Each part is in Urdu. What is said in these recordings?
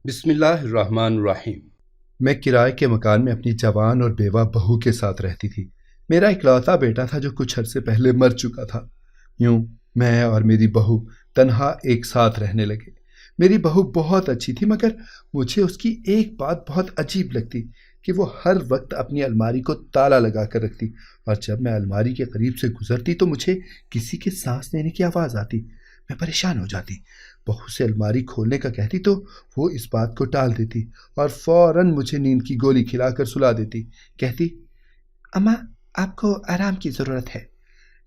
بسم اللہ الرحمن الرحیم۔ میں کرائے کے مکان میں اپنی جوان اور بیوہ بہو کے ساتھ رہتی تھی۔ میرا اکلوتا بیٹا تھا جو کچھ عرصے پہلے مر چکا تھا۔ یوں میں اور میری بہو تنہا ایک ساتھ رہنے لگے۔ میری بہو بہت اچھی تھی، مگر مجھے اس کی ایک بات بہت عجیب لگتی کہ وہ ہر وقت اپنی الماری کو تالا لگا کر رکھتی، اور جب میں الماری کے قریب سے گزرتی تو مجھے کسی کے سانس لینے کی آواز آتی۔ میں پریشان ہو جاتی، بہو سے الماری کھولنے کا کہتی تو وہ اس بات کو ٹال دیتی اور فوراً مجھے نیند کی گولی کھلا کر سلا دیتی۔ کہتی، اماں آپ کو آرام کی ضرورت ہے۔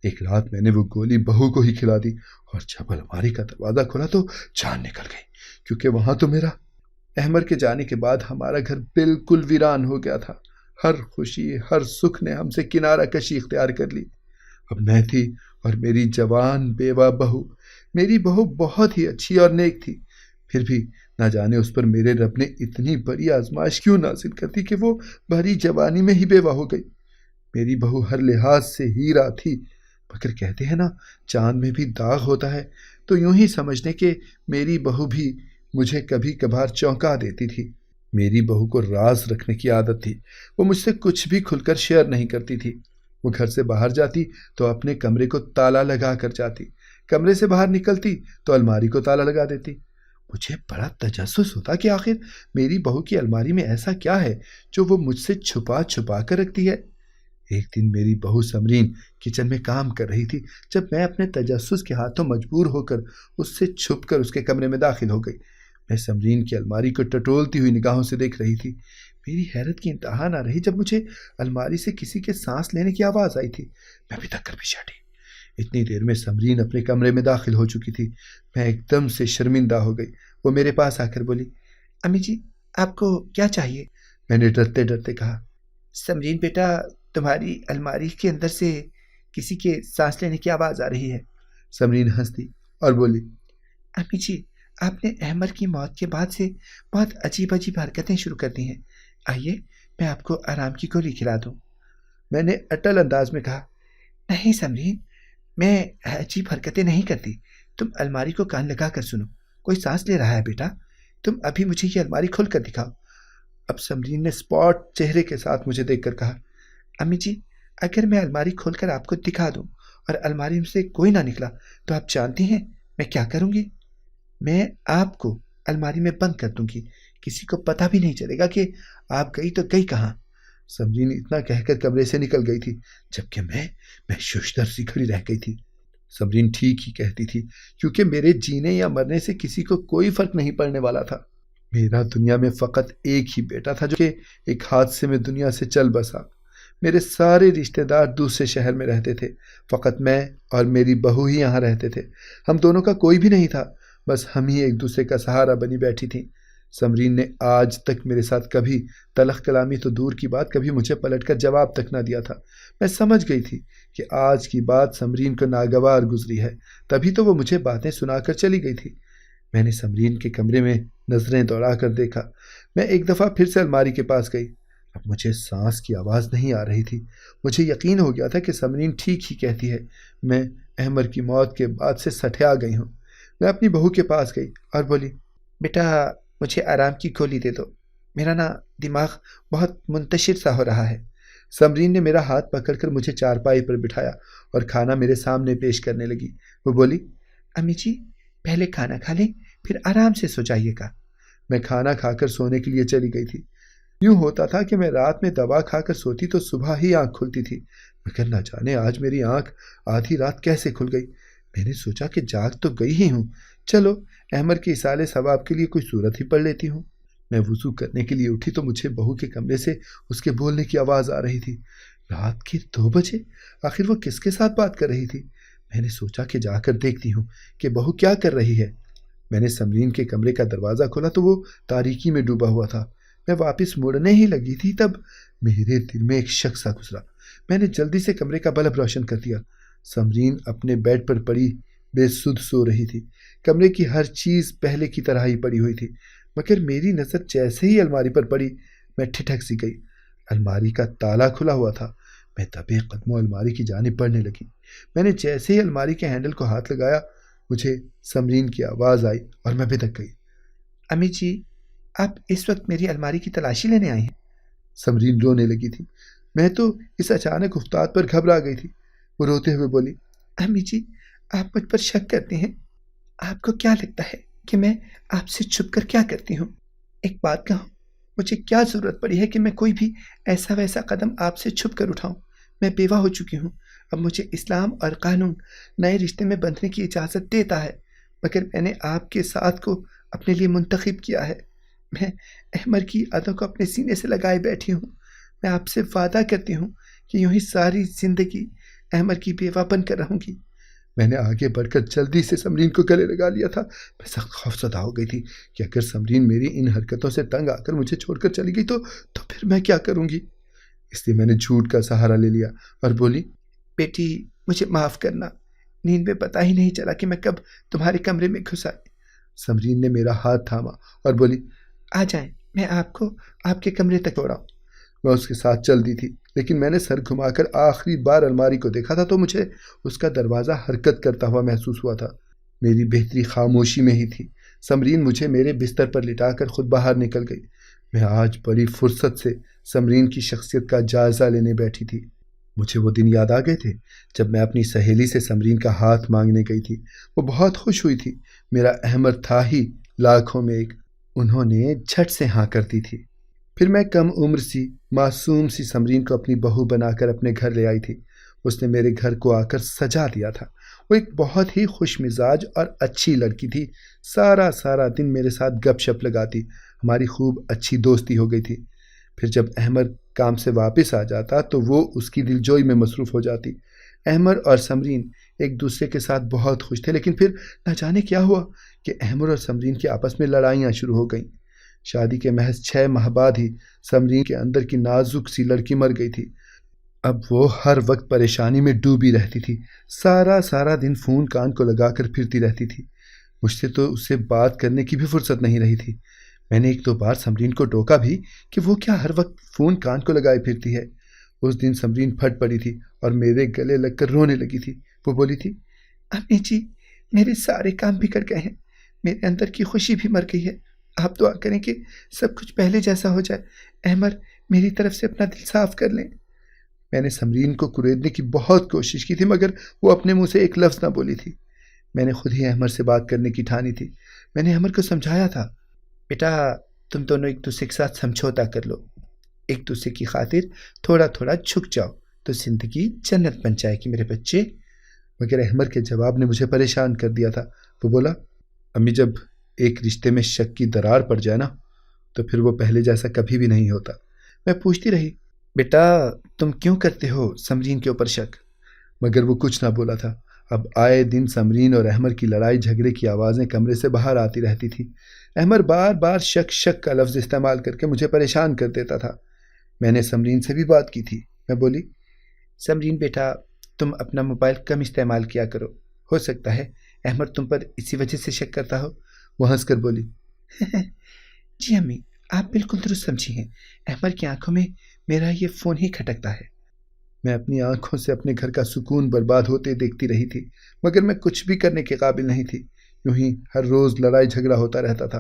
ایک رات میں نے وہ گولی بہو کو ہی کھلا دی، اور جب الماری کا دروازہ کھلا تو جان نکل گئی، کیونکہ وہاں تو میرا احمر کے جانے کے بعد ہمارا گھر بالکل ویران ہو گیا تھا۔ ہر خوشی، ہر سکھ نے ہم سے کنارہ کشی اختیار کر لی۔ اب میں تھی اور میری جوان بیوہ بہو۔ میری بہو بہت ہی اچھی اور نیک تھی، پھر بھی نہ جانے اس پر میرے رب نے اتنی بڑی آزمائش کیوں نازل کرتی کہ وہ بھری جوانی میں ہی بیوہ ہو گئی۔ میری بہو ہر لحاظ سے ہیرا تھی، مگر کہتے ہیں نا چاند میں بھی داغ ہوتا ہے، تو یوں ہی سمجھنے کہ میری بہو بھی مجھے کبھی کبھار چونکا دیتی تھی۔ میری بہو کو راز رکھنے کی عادت تھی، وہ مجھ سے کچھ بھی کھل کر شیئر نہیں کرتی تھی۔ وہ گھر سے باہر جاتی تو اپنے کمرے کو تالا لگا کر جاتی، کمرے سے باہر نکلتی تو الماری کو تالا لگا دیتی۔ مجھے بڑا تجسس ہوتا کہ آخر میری بہو کی الماری میں ایسا کیا ہے جو وہ مجھ سے چھپا چھپا کر رکھتی ہے۔ ایک دن میری بہو سمرین کچن میں کام کر رہی تھی جب میں اپنے تجسس کے ہاتھوں مجبور ہو کر اس سے چھپ کر اس کے کمرے میں داخل ہو گئی۔ میں سمرین کی الماری کو ٹٹولتی ہوئی نگاہوں سے دیکھ رہی تھی۔ میری حیرت کی انتہا نہ رہی جب مجھے الماری سے کسی کے سانس لینے کی آواز آئی تھی۔ میں بھی تک کر پیچھے ہٹی۔ اتنی دیر میں سمرین اپنے کمرے میں داخل ہو چکی تھی۔ میں ایک دم سے شرمندہ ہو گئی۔ وہ میرے پاس آ کر بولی، امی جی آپ کو کیا چاہیے؟ میں نے ڈرتے ڈرتے کہا، سمرین بیٹا تمہاری الماری کے اندر سے کسی کے سانس لینے کی آواز آ رہی ہے۔ سمرین ہنسی اور بولی، امی جی آپ نے احمر کی موت کے بعد سے بہت عجیب عجیب حرکتیں شروع کر دی ہیں، آئیے میں آپ کو آرام کی گولی کھلا دوں۔ میں نے اٹل انداز میں کہا، نہیں سمرین، میں عجیب حرکتیں نہیں کرتی، تم الماری کو کان لگا کر سنو، کوئی سانس لے رہا ہے بیٹا، تم ابھی مجھے یہ الماری کھول کر دکھاؤ۔ اب سمرین نے اسپاٹ چہرے کے ساتھ مجھے دیکھ کر کہا، امی جی اگر میں الماری کھول کر آپ کو دکھا دوں اور الماری میں سے کوئی نہ نکلا تو آپ جانتی ہیں میں کیا کروں گی؟ میں آپ کو الماری میں بند کر دوں گی، کسی کو پتہ بھی نہیں چلے گا کہ آپ گئی تو گئی کہاں۔ سمرین اتنا کہہ کر کمرے سے نکل گئی تھی، جبکہ میں ششدر سی کھڑی رہ گئی تھی۔ سمرین ٹھیک ہی کہتی تھی، کیونکہ میرے جینے یا مرنے سے کسی کو کوئی فرق نہیں پڑنے والا تھا۔ میرا دنیا میں فقط ایک ہی بیٹا تھا جو کہ ایک حادثے میں دنیا سے چل بسا۔ میرے سارے رشتہ دار دوسرے شہر میں رہتے تھے، فقط میں اور میری بہو ہی یہاں رہتے تھے۔ ہم دونوں کا کوئی بھی نہیں تھا، بس ہم ہی ایک دوسرے کا سہارا بنی بیٹھی تھیں۔ سمرین نے آج تک میرے ساتھ کبھی تلخ کلامی تو دور کی بات، کبھی مجھے پلٹ کر جواب تک نہ دیا تھا۔ میں سمجھ گئی تھی کہ آج کی بات سمرین کو ناگوار گزری ہے، تبھی تو وہ مجھے باتیں سنا کر چلی گئی تھی۔ میں نے سمرین کے کمرے میں نظریں دوڑا کر دیکھا۔ میں ایک دفعہ پھر سے الماری کے پاس گئی۔ اب مجھے سانس کی آواز نہیں آ رہی تھی۔ مجھے یقین ہو گیا تھا کہ سمرین ٹھیک ہی کہتی ہے، میں احمر کی موت کے بعد سے سٹھیا گئی ہوں۔ میں اپنی بہو کے پاس گئی اور بولی، بیٹا مجھے آرام کی گولی دے دو، میرا نا دماغ بہت منتشر سا ہو رہا ہے۔ سمرین نے میرا ہاتھ پکڑ کر مجھے چارپائی پر بٹھایا اور کھانا میرے سامنے پیش کرنے لگی۔ وہ بولی، امی جی پہلے کھانا کھا لیں پھر آرام سے سو جائیے گا۔ میں کھانا کھا کر سونے کے لیے چلی گئی تھی۔ یوں ہوتا تھا کہ میں رات میں دوا کھا کر سوتی تو صبح ہی آنکھ کھلتی تھی، مگر نہ جانے آج میری آنکھ آدھی رات کیسے کھل گئی۔ میں نے سوچا کہ جاگ تو گئی ہی ہوں، چلو احمر کے اصالے ثواب کے لیے کوئی صورت ہی پڑھ لیتی ہوں۔ میں وضو کرنے کے لیے اٹھی تو مجھے بہو کے کمرے سے اس کے بولنے کی آواز آ رہی تھی۔ رات کے 2 بجے، آخر وہ کس کے ساتھ بات کر رہی تھی؟ میں نے سوچا کہ جا کر دیکھتی ہوں کہ بہو کیا کر رہی ہے۔ میں نے سمرین کے کمرے کا دروازہ کھولا تو وہ تاریکی میں ڈوبا ہوا تھا۔ میں واپس مڑنے ہی لگی تھی تب میرے دل میں ایک شک سا گزرا۔ میں نے جلدی سے کمرے کا بلب روشن کر دیا۔ سمرین اپنے بیڈ پر پڑی بے سدھ سو رہی تھی۔ کمرے کی ہر چیز پہلے کی طرح ہی پڑی ہوئی تھی، مگر میری نظر جیسے ہی الماری پر پڑی میں ٹھٹک سی گئی۔ الماری کا تالا کھلا ہوا تھا۔ میں دبے قدموں الماری کی جانب بڑھنے لگی۔ میں نے جیسے ہی الماری کے ہینڈل کو ہاتھ لگایا، مجھے سمرین کی آواز آئی اور میں بھدک گئی، امی جی آپ اس وقت میری الماری کی تلاشی لینے آئی ہیں؟ سمرین رونے لگی تھی۔ میں تو اس اچانک افتاد پر گھبرا گئی تھی۔ وہ روتے ہوئے بولی، امی جی، آپ مجھ پر شک کرتی ہیں؟ آپ کو کیا لگتا ہے کہ میں آپ سے چھپ کر کیا کرتی ہوں؟ ایک بات کہوں، مجھے کیا ضرورت پڑی ہے کہ میں کوئی بھی ایسا ویسا قدم آپ سے چھپ کر اٹھاؤں؟ میں بیوہ ہو چکی ہوں۔ اب مجھے اسلام اور قانون نئے رشتے میں بندھنے کی اجازت دیتا ہے، مگر میں نے آپ کے ساتھ کو اپنے لیے منتخب کیا ہے۔ میں احمر کی عادوں کو اپنے سینے سے لگائے بیٹھی ہوں۔ میں آپ سے وعدہ کرتی ہوں کہ یوں ہی ساری زندگی احمر کی بیوہ بن کر رہوں گی۔ میں نے آگے بڑھ کر جلدی سے سمرین کو گلے لگا لیا تھا۔ میں سخت خوفزدہ ہو گئی تھی کہ اگر سمرین میری ان حرکتوں سے تنگ آ کر مجھے چھوڑ کر چلی گئی تو پھر میں کیا کروں گی؟ اس لیے میں نے جھوٹ کا سہارا لے لیا اور بولی، بیٹی، مجھے معاف کرنا، نیند میں پتہ ہی نہیں چلا کہ میں کب تمہارے کمرے میں گھس آئی۔ سمرین نے میرا ہاتھ تھاما اور بولی، آ جائیں، میں آپ کو آپ کے کمرے تک چھوڑاؤں۔ میں اس کے ساتھ چل دی تھی، لیکن میں نے سر گھما کر آخری بار الماری کو دیکھا تھا تو مجھے اس کا دروازہ حرکت کرتا ہوا محسوس ہوا تھا۔ میری بہتری خاموشی میں ہی تھی۔ سمرین مجھے میرے بستر پر لٹا کر خود باہر نکل گئی۔ میں آج بڑی فرصت سے سمرین کی شخصیت کا جائزہ لینے بیٹھی تھی۔ مجھے وہ دن یاد آ گئے تھے جب میں اپنی سہیلی سے سمرین کا ہاتھ مانگنے گئی تھی۔ وہ بہت خوش ہوئی تھی۔ میرا احمر تھا ہی لاکھوں میں ایک۔ انہوں نے جھٹ سے ہاں کر دی تھی۔ پھر میں کم عمر سی معصوم سی سمرین کو اپنی بہو بنا کر اپنے گھر لے آئی تھی۔ اس نے میرے گھر کو آ کر سجا دیا تھا۔ وہ ایک بہت ہی خوش مزاج اور اچھی لڑکی تھی۔ سارا دن میرے ساتھ گپ شپ لگاتی۔ ہماری خوب اچھی دوستی ہو گئی تھی۔ پھر جب احمر کام سے واپس آ جاتا تو وہ اس کی دلجوئی میں مصروف ہو جاتی۔ احمر اور سمرین ایک دوسرے کے ساتھ بہت خوش تھے، لیکن پھر نہ جانے کیا ہوا کہ احمر اور سمرین کے آپس میں لڑائیاں شروع ہو گئیں۔ شادی کے محض 6 ماہ بعد ہی سمرین کے اندر کی نازک سی لڑکی مر گئی تھی۔ اب وہ ہر وقت پریشانی میں ڈوبی رہتی تھی۔ سارا دن فون کان کو لگا کر پھرتی رہتی تھی۔ مجھ سے تو اس سے بات کرنے کی بھی فرصت نہیں رہی تھی۔ میں نے 1-2 بار سمرین کو ٹوکا بھی کہ وہ کیا ہر وقت فون کان کو لگائے پھرتی ہے۔ اس دن سمرین پھٹ پڑی تھی اور میرے گلے لگ کر رونے لگی تھی۔ وہ بولی تھی، امی جی، میرے سارے کام بگڑ گئے ہیں، میرے اندر کی خوشی بھی مر گئی ہے۔ آپ دعا کریں کہ سب کچھ پہلے جیسا ہو جائے۔ احمر میری طرف سے اپنا دل صاف کر لیں۔ میں نے سمرین کو کریدنے کی بہت کوشش کی تھی، مگر وہ اپنے منہ سے ایک لفظ نہ بولی تھی۔ میں نے خود ہی احمر سے بات کرنے کی ٹھانی تھی۔ میں نے احمر کو سمجھایا تھا، بیٹا، تم دونوں ایک دوسرے کے ساتھ سمجھوتا کر لو، ایک دوسرے کی خاطر تھوڑا جھک جاؤ تو زندگی جنت بن جائے گی میرے بچے۔ مگر احمر کے جواب نے مجھے پریشان کر دیا تھا۔ وہ بولا، امی، جب ایک رشتے میں شک کی درار پڑ جائے نا تو پھر وہ پہلے جیسا کبھی بھی نہیں ہوتا۔ میں پوچھتی رہی، بیٹا تم کیوں کرتے ہو سمرین کے اوپر شک؟ مگر وہ کچھ نہ بولا تھا۔ اب آئے دن سمرین اور احمر کی لڑائی جھگڑے کی آوازیں کمرے سے باہر آتی رہتی تھی۔ احمر بار بار شک کا لفظ استعمال کر کے مجھے پریشان کر دیتا تھا۔ میں نے سمرین سے بھی بات کی تھی۔ میں بولی، سمرین بیٹا، تم اپنا موبائل کم استعمال کیا کرو، ہو سکتا ہے احمر تم پر اسی وجہ سے شک کرتا ہو۔ وہ ہنس کر بولی، جی امی، آپ بالکل درست سمجھی ہیں، احمر کی آنکھوں میں میرا یہ فون ہی کھٹکتا ہے۔ میں اپنی آنکھوں سے اپنے گھر کا سکون برباد ہوتے دیکھتی رہی تھی، مگر میں کچھ بھی کرنے کے قابل نہیں تھی۔ یوں ہی ہر روز لڑائی جھگڑا ہوتا رہتا تھا۔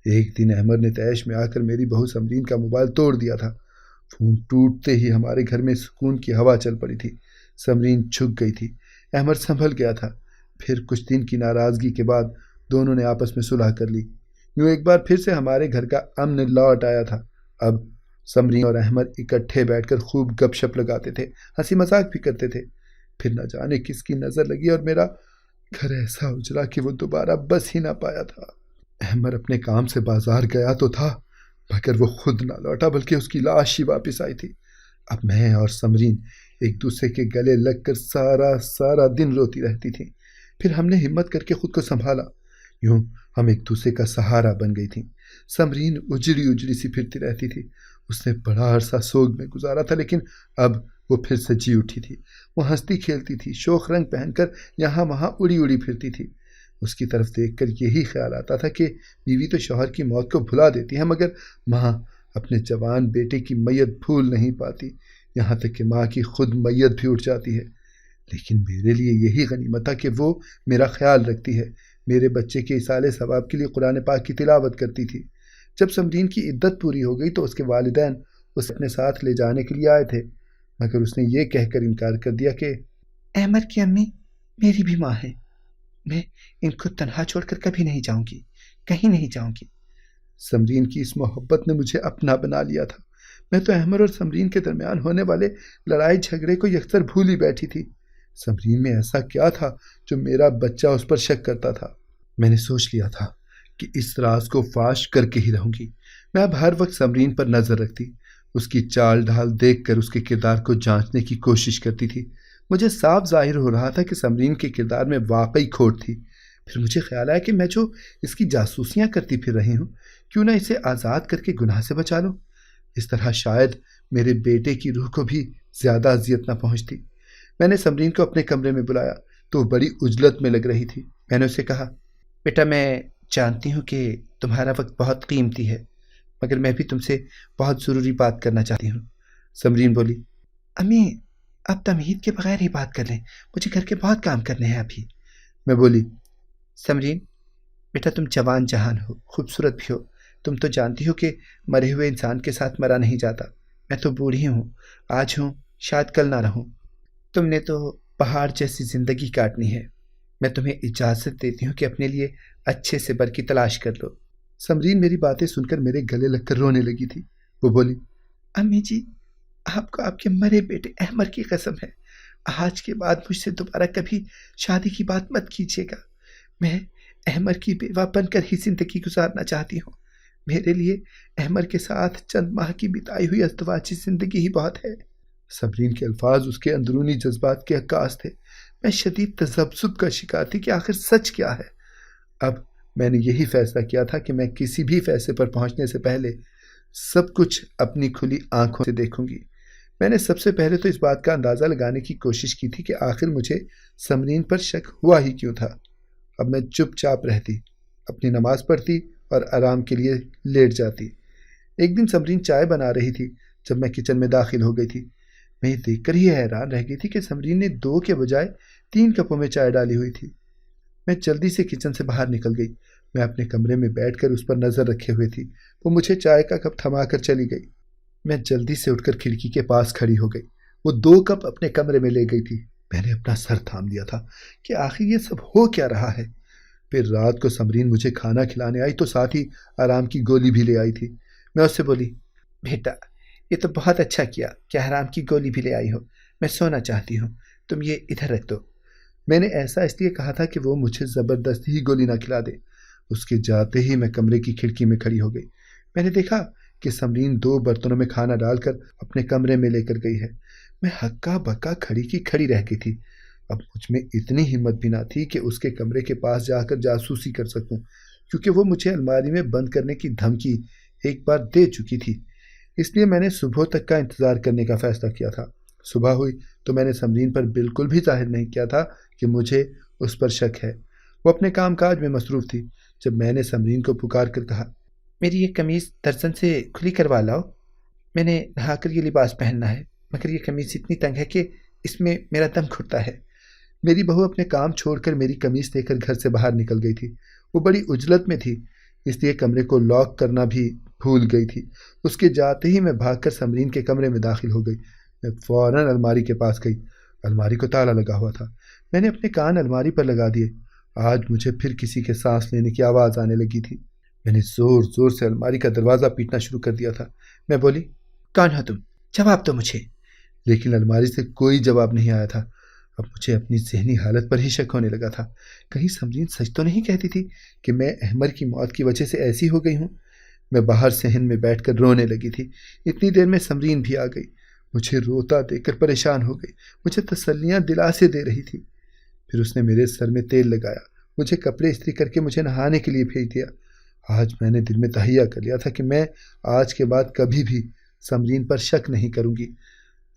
ایک دن احمر نے تیش میں آ کر میری بہو سمرین کا موبائل توڑ دیا تھا۔ فون ٹوٹتے ہی ہمارے گھر میں سکون کی ہوا چل پڑی تھی۔ سمرین جھک گئی تھی، احمر سنبھل گیا تھا۔ پھر کچھ دن کی ناراضگی کے بعد دونوں نے آپس میں صلح کر لی۔ یوں ایک بار پھر سے ہمارے گھر کا امن لوٹ آیا تھا۔ اب سمرین اور احمر اکٹھے بیٹھ کر خوب گپ شپ لگاتے تھے، ہنسی مذاق بھی کرتے تھے۔ پھر نہ جانے کس کی نظر لگی اور میرا گھر ایسا اجلا کہ وہ دوبارہ بس ہی نہ پایا تھا۔ احمر اپنے کام سے بازار گیا تو تھا، مگر وہ خود نہ لوٹا بلکہ اس کی لاش ہی واپس آئی تھی۔ اب میں اور سمرین ایک دوسرے کے گلے لگ کر سارا دن روتی رہتی تھی۔ پھر ہم نے ہمت کر کے خود کو سنبھالا۔ یوں ہم ایک دوسرے کا سہارا بن گئی تھیں۔ سمرین اجڑی سی پھرتی رہتی تھی۔ اس نے بڑا عرصہ سوگ میں گزارا تھا، لیکن اب وہ پھر سے جی اٹھی تھی۔ وہ ہنستی کھیلتی تھی، شوخ رنگ پہن کر یہاں وہاں اڑی پھرتی تھی۔ اس کی طرف دیکھ کر یہی خیال آتا تھا کہ بیوی تو شوہر کی موت کو بھلا دیتی ہے، مگر ماں اپنے جوان بیٹے کی میت بھول نہیں پاتی، یہاں تک کہ ماں کی خود میت بھی اٹھ جاتی ہے۔ لیکن میرے لیے یہی غنیمت تھا کہ وہ میرا خیال رکھتی ہے، میرے بچے کے ایصال ثواب کے لیے قرآن پاک کی تلاوت کرتی تھی۔ جب سمرین کی عدت پوری ہو گئی تو اس کے والدین اسے اپنے ساتھ لے جانے کے لیے آئے تھے، مگر اس نے یہ کہہ کر انکار کر دیا کہ احمد کی امی میری بھی ماں ہے، میں ان کو تنہا چھوڑ کر کبھی نہیں جاؤں گی، کہیں نہیں جاؤں گی۔ سمرین کی اس محبت نے مجھے اپنا بنا لیا تھا۔ میں تو احمد اور سمرین کے درمیان ہونے والے لڑائی جھگڑے کو یکسر بھول ہی بیٹھی تھی۔ سمرین میں ایسا کیا تھا جو میرا بچہ اس پر شک کرتا تھا؟ میں نے سوچ لیا تھا کہ اس راز کو فاش کر کے ہی رہوں گی۔ میں اب ہر وقت سمرین پر نظر رکھتی، اس کی چال ڈھال دیکھ کر اس کے کردار کو جانچنے کی کوشش کرتی تھی۔ مجھے صاف ظاہر ہو رہا تھا کہ سمرین کے کردار میں واقعی کھوٹ تھی۔ پھر مجھے خیال آیا کہ میں جو اس کی جاسوسیاں کرتی پھر رہی ہوں، کیوں نہ اسے آزاد کر کے گناہ سے بچا لوں۔ اس طرح شاید میرے بیٹے کی روح کو بھی زیادہ اذیت نہ پہنچتی۔ میں نے سمرین کو اپنے کمرے میں بلایا تو وہ بڑی عجلت میں لگ رہی تھی۔ میں نے اسے کہا، بیٹا میں جانتی ہوں کہ تمہارا وقت بہت قیمتی ہے، مگر میں بھی تم سے بہت ضروری بات کرنا چاہتی ہوں۔ سمرین بولی، امی اب تمہید کے بغیر ہی بات کر لیں، مجھے گھر کے بہت کام کرنے ہیں ابھی۔ میں بولی، سمرین بیٹا تم جوان جہان ہو، خوبصورت بھی ہو، تم تو جانتی ہو کہ مرے ہوئے انسان کے ساتھ مرا نہیں جاتا۔ میں تو بوڑھی ہوں، آج ہوں شاید کل نہ رہوں۔ تم نے تو پہاڑ جیسی زندگی کاٹنی ہے، میں تمہیں اجازت دیتی ہوں کہ اپنے لیے اچھے سے بر کی تلاش کر لو۔ سمرین میری باتیں سن کر میرے گلے لگ کر رونے لگی تھی۔ وہ بولی، امی جی آپ کو آپ کے مرے بیٹے احمد کی قسم ہے، آج کے بعد مجھ سے دوبارہ کبھی شادی کی بات مت کیجیے گا۔ میں احمد کی بیوہ بن کر ہی زندگی گزارنا چاہتی ہوں۔ میرے لیے احمد کے ساتھ چند ماہ کی بتائی ہوئی ازدواجی زندگی ہی بہت ہے۔ سمرین کے الفاظ اس کے اندرونی جذبات کے عکاس تھے۔ میں شدید تذبذب کا شکار تھی کہ آخر سچ کیا ہے۔ اب میں نے یہی فیصلہ کیا تھا کہ میں کسی بھی فیصلے پر پہنچنے سے پہلے سب کچھ اپنی کھلی آنکھوں سے دیکھوں گی۔ میں نے سب سے پہلے تو اس بات کا اندازہ لگانے کی کوشش کی تھی کہ آخر مجھے سمرین پر شک ہوا ہی کیوں تھا۔ اب میں چپ چاپ رہتی، اپنی نماز پڑھتی اور آرام کے لیے لیٹ جاتی۔ ایک دن سمرین چائے بنا رہی تھی جب میں کچن میں داخل ہو گئی تھی۔ میں یہ دیکھ کر ہی حیران رہ گئی تھی کہ سمرین نے 2 کے بجائے 3 کپوں میں چائے ڈالی ہوئی تھی۔ میں جلدی سے کچن سے باہر نکل گئی۔ میں اپنے کمرے میں بیٹھ کر اس پر نظر رکھے ہوئے تھی۔ وہ مجھے چائے کا کپ تھما کر چلی گئی۔ میں جلدی سے اٹھ کر کھڑکی کے پاس کھڑی ہو گئی۔ وہ 2 کپ اپنے کمرے میں لے گئی تھی۔ میں نے اپنا سر تھام لیا تھا کہ آخر یہ سب ہو کیا رہا ہے۔ پھر رات کو سمرین مجھے کھانا کھلانے آئی تو ساتھ ہی آرام کی گولی بھی لے آئی تھی۔ میں اس سے بولی، بیٹا یہ تو بہت اچھا کیا کہ آرام کی گولی بھی لے آئی ہو، میں سونا چاہتی ہوں، تم یہ ادھر رکھ دو۔ میں نے ایسا اس لیے کہا تھا کہ وہ مجھے زبردستی ہی گولی نہ کھلا دے۔ اس کے جاتے ہی میں کمرے کی کھڑکی میں کھڑی ہو گئی۔ میں نے دیکھا کہ سمرین 2 برتنوں میں کھانا ڈال کر اپنے کمرے میں لے کر گئی ہے۔ میں ہکا بکا کھڑی کی کھڑی رہ گئی تھی۔ اب مجھ میں اتنی ہمت بھی نہ تھی کہ اس کے کمرے کے پاس جا کر جاسوسی کر سکوں، کیونکہ وہ مجھے الماری میں بند کرنے کی دھمکی ایک بار دے چکی تھی۔ اس لیے میں نے صبح تک کا انتظار کرنے کا فیصلہ کیا تھا۔ صبح ہوئی تو میں نے سمرین پر بالکل بھی ظاہر نہیں کیا تھا کہ مجھے اس پر شک ہے۔ وہ اپنے کام کاج میں مصروف تھی۔ جب میں نے سمرین کو پکار کر کہا، میری یہ قمیض درزن سے کھلی کروا لاؤ، میں نے نہا کر یہ لباس پہننا ہے، مگر یہ قمیض اتنی تنگ ہے کہ اس میں میرا دم گھٹتا ہے۔ میری بہو اپنے کام چھوڑ کر میری قمیض لے کر گھر سے باہر نکل گئی تھی۔ وہ بڑی عجلت میں تھی، اس لیے کمرے کو لاک کرنا بھی بھول گئی تھی۔ اس کے جاتے ہی میں بھاگ کر سمرین کے کمرے میں داخل ہو گئی۔ میں فوراً الماری کے پاس گئی۔ الماری کو تالا لگا ہوا تھا۔ میں نے اپنے کان الماری پر لگا دیے۔ آج مجھے پھر کسی کے سانس لینے کی آواز آنے لگی تھی۔ میں نے زور زور سے الماری کا دروازہ پیٹنا شروع کر دیا تھا۔ میں بولی، کون ہو تم؟ جواب دو مجھے۔ لیکن الماری سے کوئی جواب نہیں آیا تھا۔ اب مجھے اپنی ذہنی حالت پر ہی شک ہونے لگا تھا۔ کہیں سمرین سچ تو نہیں کہتی تھی کہ میں احمد کی موت کی وجہ سے ایسی ہو گئی ہوں؟ میں باہر صحن میں بیٹھ کر رونے لگی تھی۔ اتنی دیر میں سمرین بھی آ گئی۔ مجھے روتا دیکھ کر پریشان ہو گئی، مجھے تسلیاں دلا سے دے رہی تھی۔ پھر اس نے میرے سر میں تیل لگایا، مجھے کپڑے استری کر کے مجھے نہانے کے لیے بھیج دیا۔ آج میں نے دل میں تہیہ کر لیا تھا کہ میں آج کے بعد کبھی بھی سمرین پر شک نہیں کروں گی۔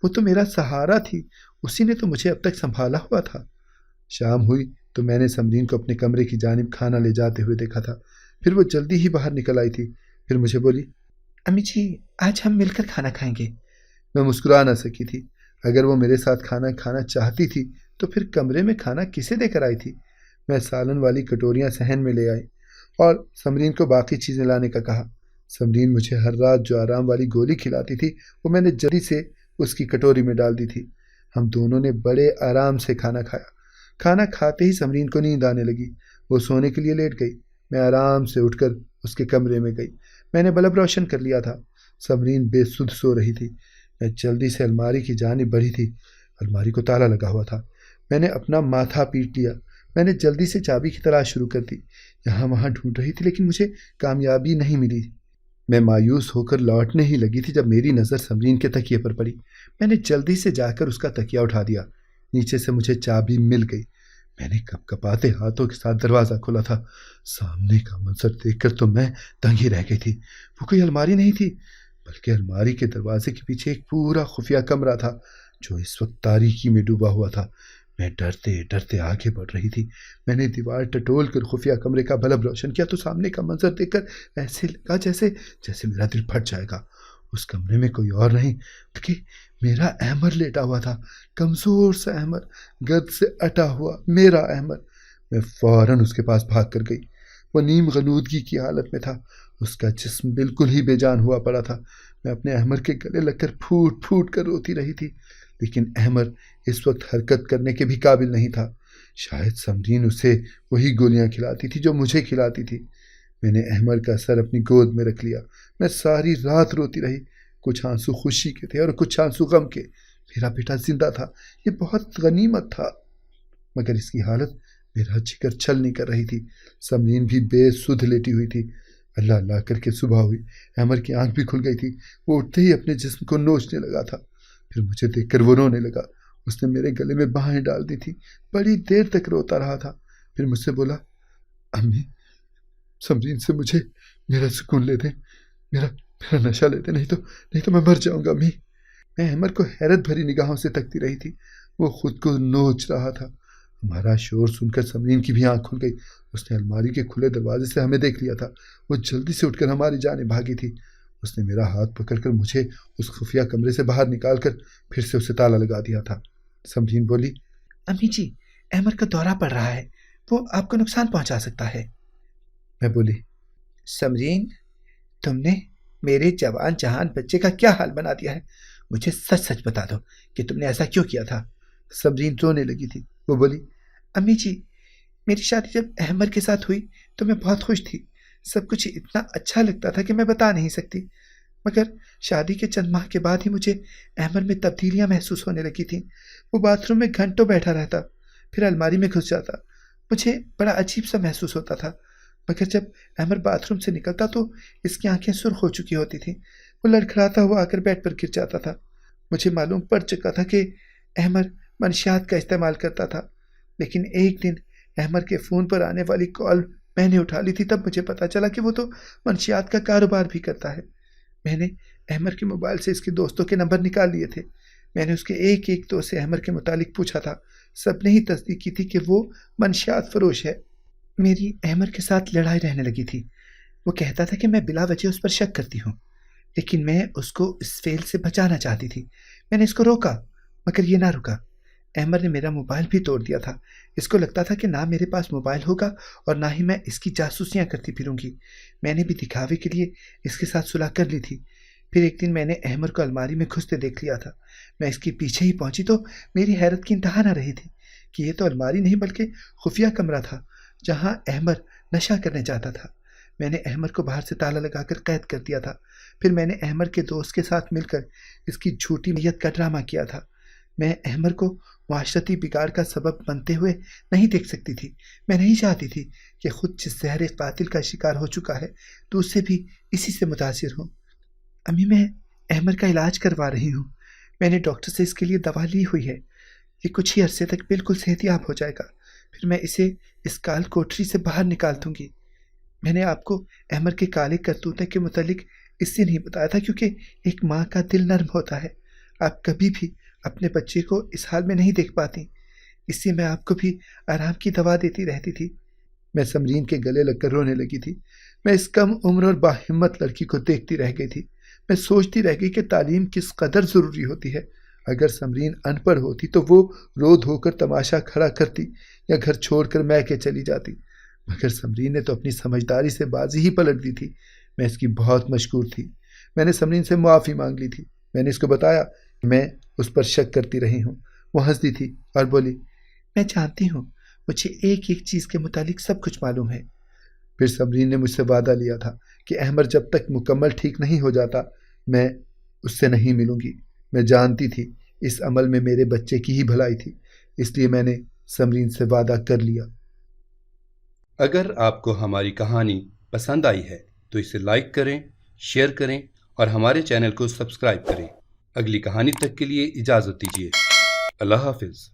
وہ تو میرا سہارا تھی، اسی نے تو مجھے اب تک سنبھالا ہوا تھا۔ شام ہوئی تو میں نے سمرین کو اپنے کمرے کی جانب کھانا لے جاتے ہوئے دیکھا تھا۔ پھر وہ جلدی ہی باہر نکل آئی تھی۔ پھر مجھے بولی، امی جی آج ہم مل کر کھانا کھائیں گے۔ میں مسکرا نہ سکی تھی۔ اگر وہ میرے ساتھ کھانا کھانا چاہتی تھی تو پھر کمرے میں کھانا کسے دے کر آئی تھی؟ میں سالن والی کٹوریاں صحن میں لے آئی اور سمرین کو باقی چیزیں لانے کا کہا۔ سمرین مجھے ہر رات جو آرام والی گولی کھلاتی تھی وہ میں نے جلدی سے اس کی کٹوری میں ڈال دی تھی۔ ہم دونوں نے بڑے آرام سے کھانا کھایا۔ کھانا کھاتے ہی سمرین کو نیند آنے لگی۔ وہ سونے کے لیے لیٹ گئی۔ میں آرام سے اٹھ کر اس کے کمرے میں گئی۔ میں نے بلب روشن کر لیا تھا۔ سمرین بے سدھ سو رہی تھی۔ میں جلدی سے الماری کی جانب بڑھی تھی۔ الماری کو تالا لگا ہوا تھا۔ میں نے اپنا ماتھا پیٹ لیا۔ میں نے جلدی سے چابی کی تلاش شروع کر دی۔ یہاں وہاں ڈھونڈ رہی تھی لیکن مجھے کامیابی نہیں ملی۔ میں مایوس ہو کر لوٹنے ہی لگی تھی جب میری نظر سمرین کے تکیے پر پڑی۔ میں نے جلدی سے جا کر اس کا تکیہ اٹھا دیا۔ نیچے سے مجھے چابی مل گئی۔ میں نے کپ کپاتے ہاتھوں کے ساتھ دروازہ کھولا تھا۔ سامنے کا منظر دیکھ کر تو میں دنگ ہی رہ گئی تھی۔ وہ کوئی الماری نہیں تھی بلکہ الماری کے دروازے کے پیچھے ایک پورا خفیہ کمرہ تھا جو اس وقت تاریکی میں ڈوبا ہوا تھا۔ میں ڈرتے ڈرتے آگے بڑھ رہی تھی۔ میں نے دیوار ٹٹول کر خفیہ کمرے کا بلب روشن کیا تو سامنے کا منظر دیکھ کر ایسے لگا جیسے میرا دل پھٹ جائے گا۔ اس کمرے میں کوئی اور نہیں بلکہ میرا احمر لیٹا ہوا تھا، کمزور سا احمر، گرد سے اٹا ہوا میرا احمر۔ میں فوراً اس کے پاس بھاگ کر گئی۔ وہ نیم غنودگی کی حالت میں تھا۔ اس کا جسم بالکل ہی بے جان ہوا پڑا تھا۔ میں اپنے احمر کے گلے لگ کر پھوٹ پھوٹ کر روتی رہی تھی لیکن احمر اس وقت حرکت کرنے کے بھی قابل نہیں تھا۔ شاید سمرین اسے وہی گولیاں کھلاتی تھی جو مجھے کھلاتی تھی۔ میں نے احمر کا سر اپنی گود میں رکھ لیا۔ میں ساری رات روتی رہی۔ کچھ آنسو خوشی کے تھے اور کچھ آنسو غم کے۔ میرا بیٹا زندہ تھا، یہ بہت غنیمت تھا، مگر اس کی حالت میرا جگر چھل نہیں کر رہی تھی۔ سمرین بھی بے سدھ لیٹی ہوئی تھی۔ اللہ اللہ کر کے صبح ہوئی۔ احمر کی آنکھ بھی کھل گئی تھی۔ وہ اٹھتے ہی اپنے جسم کو نوچنے لگا تھا۔ پھر مجھے دیکھ کر وہ رونے لگا۔ اس نے میرے گلے میں باہیں ڈال دی تھی۔ بڑی دیر تک روتا رہا تھا۔ پھر مجھ سے بولا، امی، سمرین سے مجھے میرا سکون لے دیں، میرا نشہ لے دیں، نہیں تو میں مر جاؤں گا امی۔ میں احمر کو حیرت بھری نگاہوں سے تکتی رہی تھی۔ وہ خود کو نوچ رہا تھا۔ ہمارا شور سن کر سمرین کی بھی آنکھ کھل گئی۔ اس نے الماری کے کھلے دروازے سے ہمیں دیکھ لیا تھا۔ وہ جلدی سے اٹھ کر ہماری جانب بھاگی تھی۔ اس نے میرا ہاتھ پکڑ کر مجھے اس خفیہ کمرے سے باہر نکال کر پھر سے اسے تالا لگا دیا تھا۔ سمرین بولی، امی جی، احمر کا دورہ پڑ رہا ہے، وہ آپ کو نقصان پہنچا سکتا ہے۔ میں بولی، سمرین، تم نے میرے جوان جہان بچے کا کیا حال بنا دیا ہے؟ مجھے سچ سچ بتا دو کہ تم نے ایسا کیوں کیا تھا؟ سمرین رونے لگی تھی۔ وہ بولی، امی جی، میری شادی جب احمر کے ساتھ ہوئی تو میں بہت خوش تھی۔ سب کچھ اتنا اچھا لگتا تھا کہ میں بتا نہیں سکتی، مگر شادی کے چند ماہ کے بعد ہی مجھے احمر میں تبدیلیاں محسوس ہونے لگی تھیں۔ وہ باتھ روم میں گھنٹوں بیٹھا رہتا، پھر الماری میں گھس جاتا۔ مجھے بڑا عجیب سا محسوس ہوتا تھا، مگر جب احمر باتھ روم سے نکلتا تو اس کی آنکھیں سرخ ہو چکی ہوتی تھیں۔ وہ لڑکھڑاتا ہوا آ کر بیڈ پر گر جاتا تھا۔ مجھے معلوم پڑ چکا تھا کہ احمر منشیات کا استعمال کرتا تھا، لیکن ایک دن احمر کے فون پر آنے والی کال میں نے اٹھا لی تھی، تب مجھے پتا چلا کہ وہ تو منشیات کا کاروبار بھی کرتا ہے۔ میں نے احمر کے موبائل سے اس کے دوستوں کے نمبر نکال لیے تھے۔ میں نے اس کے ایک دوست سے احمر کے متعلق پوچھا تھا۔ سب نے ہی تصدیق کی تھی کہ وہ منشیات فروش ہے۔ میری احمر کے ساتھ لڑائی رہنے لگی تھی۔ وہ کہتا تھا کہ میں بلا وجہ اس پر شک کرتی ہوں، لیکن میں اس کو اس فعل سے بچانا چاہتی تھی۔ میں نے اس کو روکا، مگر یہ نہ رکا۔ احمر نے میرا موبائل بھی توڑ دیا تھا۔ اس کو لگتا تھا کہ نہ میرے پاس موبائل ہوگا اور نہ ہی میں اس کی جاسوسیاں کرتی پھروں گی۔ میں نے بھی دکھاوے کے لیے اس کے ساتھ صلح کر لی تھی۔ پھر ایک دن میں نے احمر کو الماری میں گھستے دیکھ لیا تھا۔ میں اس کے پیچھے ہی پہنچی تو میری حیرت کی انتہا نہ رہی تھی کہ یہ تو الماری نہیں بلکہ خفیہ کمرہ تھا جہاں احمر نشہ کرنے جاتا تھا۔ میں نے احمر کو باہر سے تالا لگا کر قید کر دیا تھا۔ پھر میں نے احمر کے دوست کے ساتھ مل کر اس کی جھوٹی میت کا ڈرامہ کیا تھا۔ میں احمر کو معاشرتی بگاڑ کا سبب بنتے ہوئے نہیں دیکھ سکتی تھی۔ میں نہیں چاہتی تھی کہ خود جس زہر قاتل کا شکار ہو چکا ہے تو اس سے بھی اسی سے متاثر ہوں۔ امی، میں احمر کا علاج کروا رہی ہوں۔ میں نے ڈاکٹر سے اس کے لیے دوا لی ہوئی ہے۔ یہ کچھ ہی عرصے تک بالکل صحت یاب ہو جائے گا، پھر میں اسے اس کال کوٹری سے باہر نکال دوں گی۔ میں نے آپ کو احمر کے کالے کرتوتوں کے متعلق اس سے نہیں بتایا تھا کیونکہ ایک ماں کا دل نرم ہوتا ہے۔ آپ کبھی بھی اپنے بچے کو اس حال میں نہیں دیکھ پاتی، اس لیے میں آپ کو بھی آرام کی دوا دیتی رہتی تھی۔ میں سمرین کے گلے لگ کر رونے لگی تھی۔ میں اس کم عمر اور باہمت لڑکی کو دیکھتی رہ گئی تھی۔ میں سوچتی رہ گئی کہ تعلیم کس قدر ضروری ہوتی ہے۔ اگر سمرین ان پڑھ ہوتی تو وہ رو دھو کر تماشا کھڑا کرتی یا گھر چھوڑ کر میکے چلی جاتی، مگر سمرین نے تو اپنی سمجھداری سے بازی ہی پلٹ دی تھی۔ میں اس کی بہت مشکور تھی۔ میں نے سمرین سے معافی مانگ لی تھی۔ میں نے اس کو بتایا کہ میں اس پر شک کرتی رہی ہوں۔ وہ ہنستی تھی اور بولی، میں جانتی ہوں، مجھے ایک ایک چیز کے متعلق سب کچھ معلوم ہے۔ پھر سمرین نے مجھ سے وعدہ لیا تھا کہ احمد جب تک مکمل ٹھیک نہیں ہو جاتا میں اس سے نہیں ملوں گی۔ میں جانتی تھی اس عمل میں میرے بچے کی ہی بھلائی تھی، اس لیے میں نے سمرین سے وعدہ کر لیا۔ اگر آپ کو ہماری کہانی پسند آئی ہے تو اسے لائک کریں، شیئر کریں اور ہمارے چینل کو سبسکرائب کریں۔ اگلی کہانی تک کے لیے اجازت دیجیے۔ اللہ حافظ۔